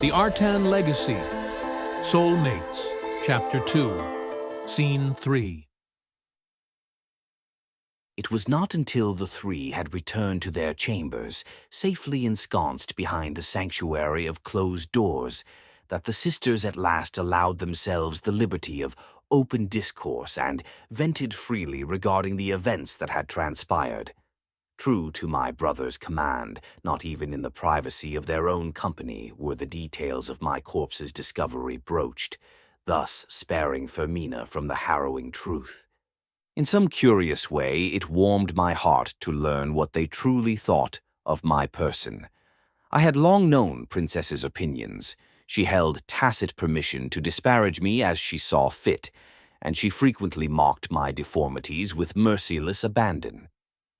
The Artan Legacy, Soulmates, Chapter 2, Scene 3. It was not until the three had returned to their chambers, safely ensconced behind the sanctuary of closed doors, that the sisters at last allowed themselves the liberty of open discourse and vented freely regarding the events that had transpired. True to my brother's command, not even in the privacy of their own company were the details of my corpse's discovery broached, thus sparing Fermina from the harrowing truth. In some curious way, it warmed my heart to learn what they truly thought of my person. I had long known Princess's opinions. She held tacit permission to disparage me as she saw fit, and she frequently mocked my deformities with merciless abandon.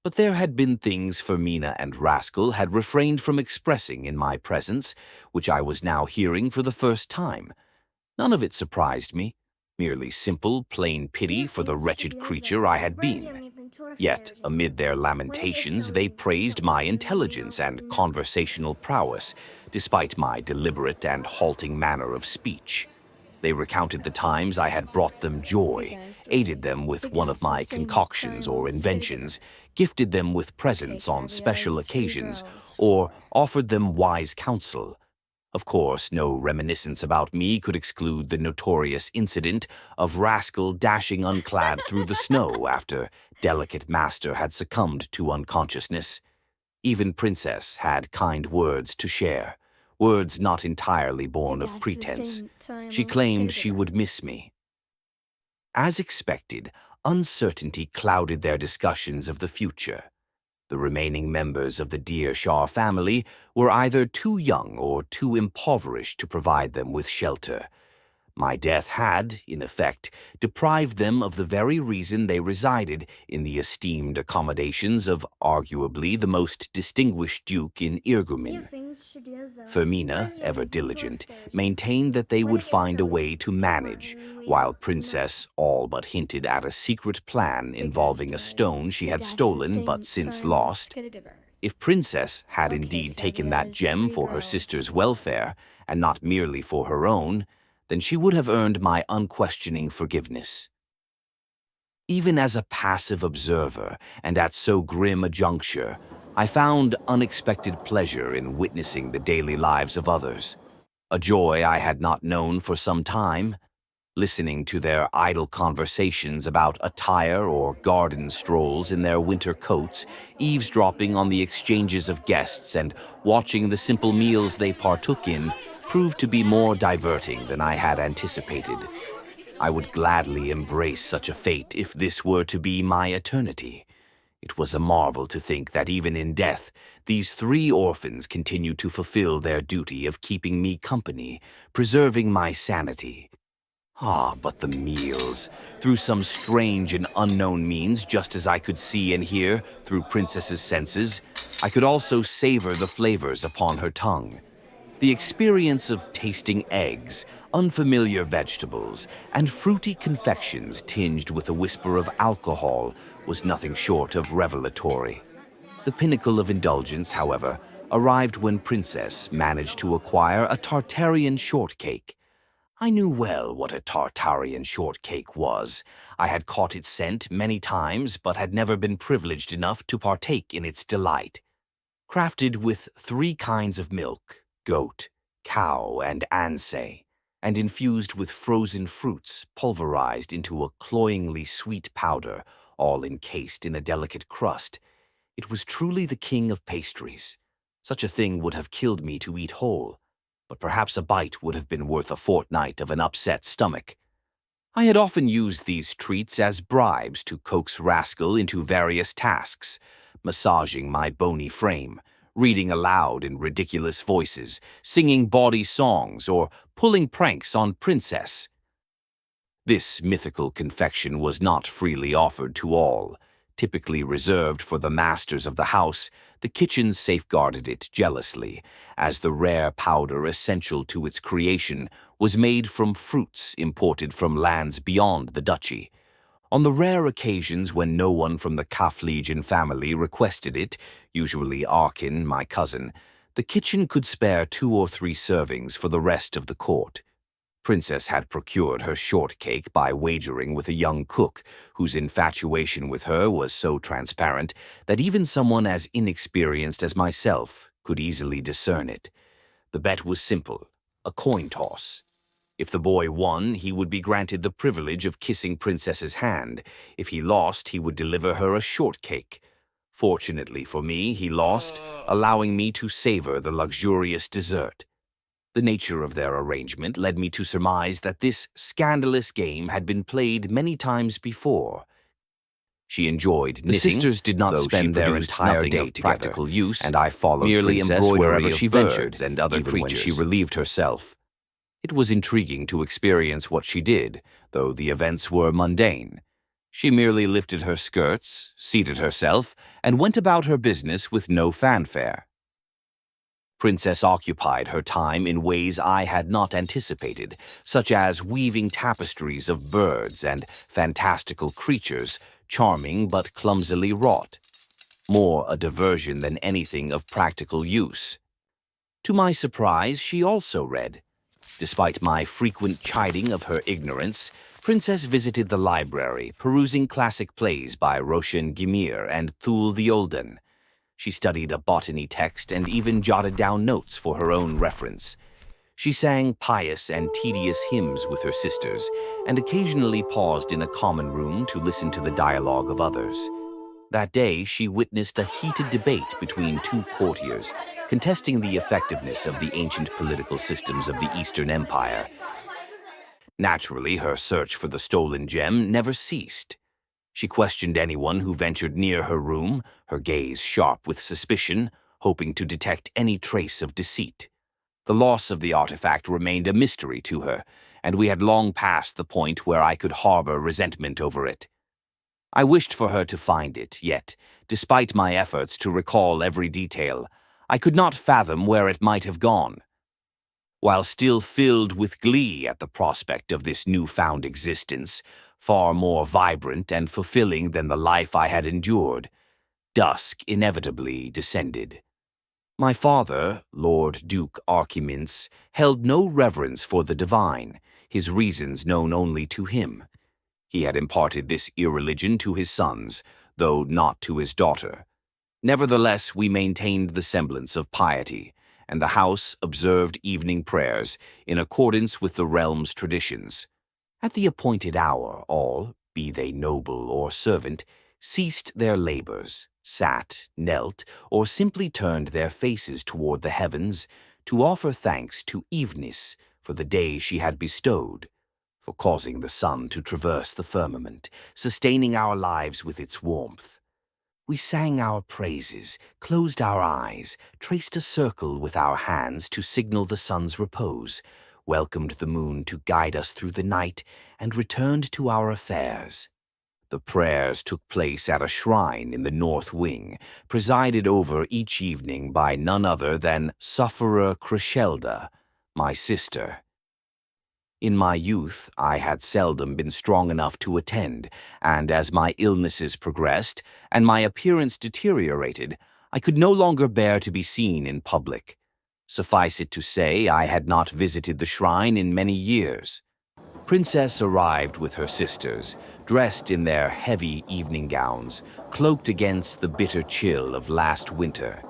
But there had been things Fermina and Rascal had refrained from expressing in my presence, which I was now hearing for the first time. None of it surprised me, merely simple, plain pity for the wretched creature I had been. Yet, amid their lamentations, they praised my intelligence and conversational prowess, despite my deliberate and halting manner of speech. They recounted the times I had brought them joy, aided them with one of my concoctions or inventions, gifted them with presents on special occasions, or offered them wise counsel. Of course, no reminiscence about me could exclude the notorious incident of Rascal dashing unclad through the snow after delicate master had succumbed to unconsciousness. Even Princess had kind words to share, words not entirely born of pretense. She claimed she would miss me. As expected, uncertainty clouded their discussions of the future. The remaining members of the dear Shah family were either too young or too impoverished to provide them with shelter. My death had, in effect, deprived them of the very reason they resided in the esteemed accommodations of arguably the most distinguished duke in Irgumen. Fermina, ever diligent, maintained that they would find a way to manage, while Princess all but hinted at a secret plan involving a stone she had stolen but since lost. If Princess had indeed taken that gem for her sister's welfare, and not merely for her own, then she would have earned my unquestioning forgiveness. Even as a passive observer, and at so grim a juncture, I found unexpected pleasure in witnessing the daily lives of others, a joy I had not known for some time. Listening to their idle conversations about attire or garden strolls in their winter coats, eavesdropping on the exchanges of guests, and watching the simple meals they partook in proved to be more diverting than I had anticipated. I would gladly embrace such a fate if this were to be my eternity. It was a marvel to think that even in death, these three orphans continued to fulfill their duty of keeping me company, preserving my sanity. Ah, but the meals! Through some strange and unknown means, just as I could see and hear through Princess's senses, I could also savor the flavors upon her tongue. The experience of tasting eggs, unfamiliar vegetables, and fruity confections tinged with a whisper of alcohol was nothing short of revelatory. The pinnacle of indulgence, however, arrived when Princess managed to acquire a Tartarian shortcake. I knew well what a Tartarian shortcake was. I had caught its scent many times, but had never been privileged enough to partake in its delight. Crafted with 3 kinds of milk, goat, cow, and Ansay, and infused with frozen fruits pulverized into a cloyingly sweet powder, all encased in a delicate crust, it was truly the king of pastries. Such a thing would have killed me to eat whole, but perhaps a bite would have been worth a fortnight of an upset stomach. I had often used these treats as bribes to coax Rascal into various tasks, massaging my bony frame, reading aloud in ridiculous voices, singing bawdy songs, or pulling pranks on Princess. This mythical confection was not freely offered to all. Typically reserved for the masters of the house, the kitchen safeguarded it jealously, as the rare powder essential to its creation was made from fruits imported from lands beyond the duchy. On the rare occasions when no one from the Kaflegian family requested it, usually Arkin, my cousin, The kitchen could spare 2 or 3 servings for the rest of the court. Princess had procured her shortcake by wagering with a young cook whose infatuation with her was so transparent that even someone as inexperienced as myself could easily discern it. The bet was simple, a coin toss. If the boy won, he would be granted the privilege of kissing Princess's hand. If he lost, he would deliver her a shortcake. Fortunately for me, he lost, allowing me to savor the luxurious dessert. The nature of their arrangement led me to surmise that this scandalous game had been played many times before. She enjoyed knitting. The sisters did not spend their entire day together, practical use, and I followed merely Princess wherever she ventured, and other even creatures. When she relieved herself. It was intriguing to experience what she did, though the events were mundane. She merely lifted her skirts, seated herself, and went about her business with no fanfare. Princess occupied her time in ways I had not anticipated, such as weaving tapestries of birds and fantastical creatures, charming but clumsily wrought. More a diversion than anything of practical use. To my surprise, she also read. Despite my frequent chiding of her ignorance, Princess visited the library, perusing classic plays by Roshan Gimir and Thule the Olden. She studied a botany text and even jotted down notes for her own reference. She sang pious and tedious hymns with her sisters, and occasionally paused in a common room to listen to the dialogue of others. That day, she witnessed a heated debate between 2 courtiers, contesting the effectiveness of the ancient political systems of the Eastern Empire. Naturally, her search for the stolen gem never ceased. She questioned anyone who ventured near her room, her gaze sharp with suspicion, hoping to detect any trace of deceit. The loss of the artifact remained a mystery to her, and we had long passed the point where I could harbor resentment over it. I wished for her to find it, yet, despite my efforts to recall every detail, I could not fathom where it might have gone. While still filled with glee at the prospect of this newfound existence, far more vibrant and fulfilling than the life I had endured, dusk inevitably descended. My father, Lord Duke Archimince, held no reverence for the divine, his reasons known only to him. He had imparted this irreligion to his sons, though not to his daughter. Nevertheless, we maintained the semblance of piety, and the house observed evening prayers in accordance with the realm's traditions. At the appointed hour, all, be they noble or servant, ceased their labors, sat, knelt, or simply turned their faces toward the heavens to offer thanks to Evenis for the day she had bestowed, for causing the sun to traverse the firmament, sustaining our lives with its warmth. We sang our praises, closed our eyes, traced a circle with our hands to signal the sun's repose, welcomed the moon to guide us through the night, and returned to our affairs. The prayers took place at a shrine in the north wing, presided over each evening by none other than Sufferer Crescelda, my sister. In my youth, I had seldom been strong enough to attend, and as my illnesses progressed and my appearance deteriorated, I could no longer bear to be seen in public. Suffice it to say, I had not visited the shrine in many years. Princess arrived with her sisters, dressed in their heavy evening gowns, cloaked against the bitter chill of last winter.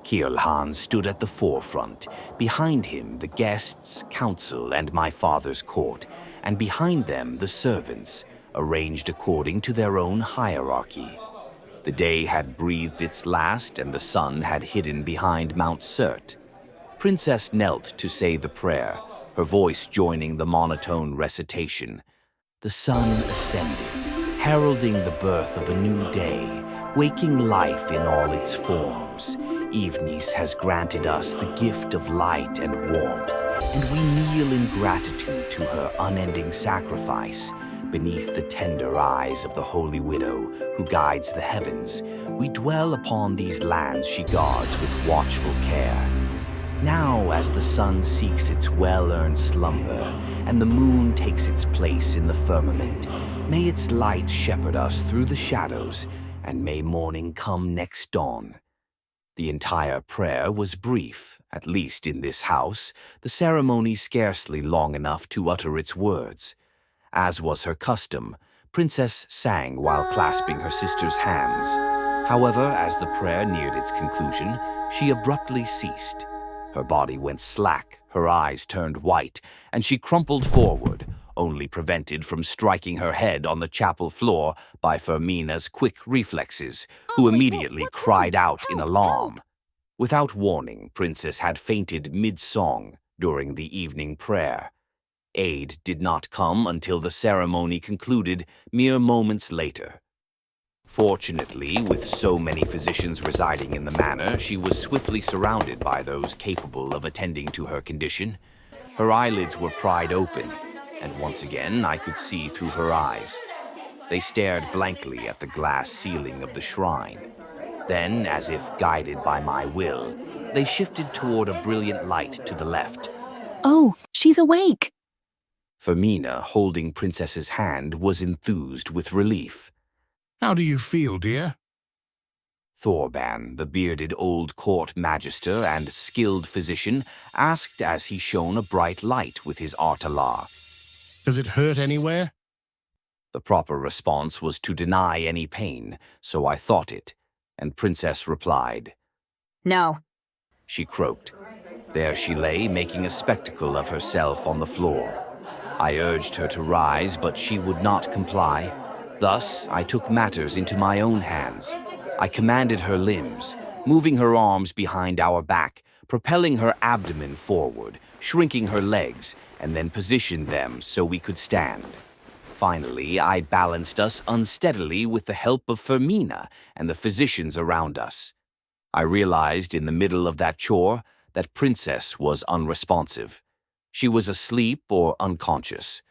Kirlhan stood at the forefront, behind him the guests, council, and my father's court, and behind them the servants, arranged according to their own hierarchy. The day had breathed its last, and the sun had hidden behind Mount Surt. Princess knelt to say the prayer, her voice joining the monotone recitation. The sun ascended, heralding the birth of a new day, waking life in all its forms. Evenis has granted us the gift of light and warmth, and we kneel in gratitude to her unending sacrifice. Beneath the tender eyes of the Holy Widow, who guides the heavens, we dwell upon these lands she guards with watchful care. Now, as the sun seeks its well-earned slumber, and the moon takes its place in the firmament, may its light shepherd us through the shadows, and may morning come next dawn. The entire prayer was brief, at least in this house, the ceremony scarcely long enough to utter its words. As was her custom, Princess sang while clasping her sister's hands. However, as the prayer neared its conclusion, she abruptly ceased. Her body went slack, her eyes turned white, and she crumpled forward, only prevented from striking her head on the chapel floor by Fermina's quick reflexes, who immediately cried out in alarm. Without warning, Princess had fainted mid-song during the evening prayer. Aid did not come until the ceremony concluded mere moments later. Fortunately, with so many physicians residing in the manor, she was swiftly surrounded by those capable of attending to her condition. Her eyelids were pried open, and once again I could see through her eyes. They stared blankly at the glass ceiling of the shrine. Then, as if guided by my will, they shifted toward a brilliant light to the left. Oh, she's awake! Fermina, holding Princess's hand, was enthused with relief. How do you feel, dear? Thorban, the bearded old court magister and skilled physician, asked as he shone a bright light with his artalar. Does it hurt anywhere? The proper response was to deny any pain, so I thought it, and Princess replied. No. She croaked. There she lay, making a spectacle of herself on the floor. I urged her to rise, but she would not comply. Thus, I took matters into my own hands. I commanded her limbs, moving her arms behind our back, propelling her abdomen forward, shrinking her legs, and then positioned them so we could stand. Finally, I balanced us unsteadily with the help of Fermina and the physicians around us. I realized in the middle of that chore that Princess was unresponsive. She was asleep or unconscious.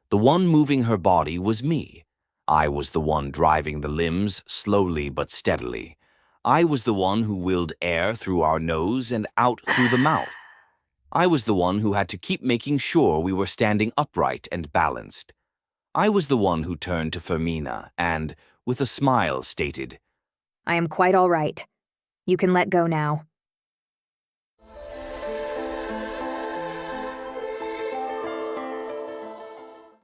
The one moving her body was me. I was the one driving the limbs slowly but steadily. I was the one who willed air through our nose and out through the mouth. I was the one who had to keep making sure we were standing upright and balanced. I was the one who turned to Fermina and, with a smile, stated, I am quite all right. You can let go now.